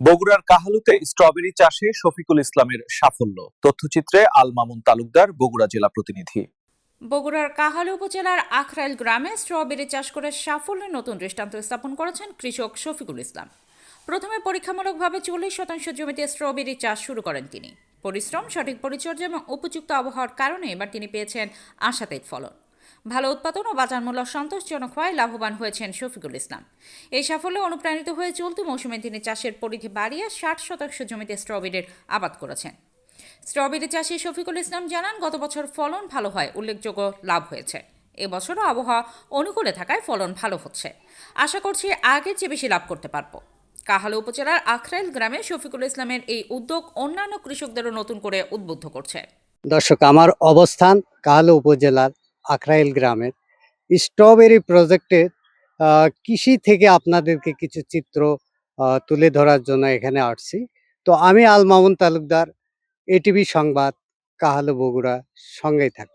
বগুড়ার কাহালুতে স্ট্রবেরি চাষে শফিকুল ইসলামের সাফল্য। তথ্যচিত্রে আল মামুন তালুকদার, বগুড়া জেলা প্রতিনিধি। বগুড়ার কাহালু উপজেলার আখরাইল গ্রামে স্ট্রবেরি চাষ করে সাফল্যের নতুন দৃষ্টান্ত স্থাপন করেছেন কৃষক শফিকুল ইসলাম। প্রথমে পরীক্ষামূলকভাবে 40% জমিতে স্ট্রবেরি চাষ শুরু করেন তিনি। পরিশ্রম, সঠিক পরিচর্যা এবং উপযুক্ত আবহাওয়ার কারণে এবার তিনি পেয়েছেন আশাতীত ফলন। ভালো উৎপাদন ও বাজার মূল্য সন্তোষজনক হওয়ায় লাভবান হয়েছেন শফিকুল ইসলাম। এই সাফল্যে অনুপ্রাণিত হয়ে চলতি মৌসুমে তিনি চাষের পরিধি বাড়িয়ে 60% জমিতে স্ট্রবেরির আবাদ করেছেন। স্ট্রবেরি চাষি শফিকুল ইসলাম জানান, গত বছর ফলন ভালো হয়, উল্লেখযোগ্য লাভ হয়েছে। এবছরও আবহাওয়া অনুকূলে থাকায় ফলন ভালো হচ্ছে। আশা করছি আগের চেয়ে বেশি লাভ করতে পারবো। কাহালু উপজেলার আখরাইল গ্রামে শফিকুল ইসলামের এই উদ্যোগ অন্যান্য কৃষকদেরও নতুন করে উদ্বুদ্ধ করছে। দর্শক, আমার অবস্থান কাহালু উপজেলার আখরাইল গ্রামের স্ট্রবেরি প্রজেক্টের কৃষি থেকে আপনাদেরকে কিছু চিত্র তুলে ধরার জন্য এখানে আসছি। তো আমি আল মামুন তালুকদার, এটিভি সংবাদ, কাহালু, বগুড়া। সঙ্গেই থাকুন।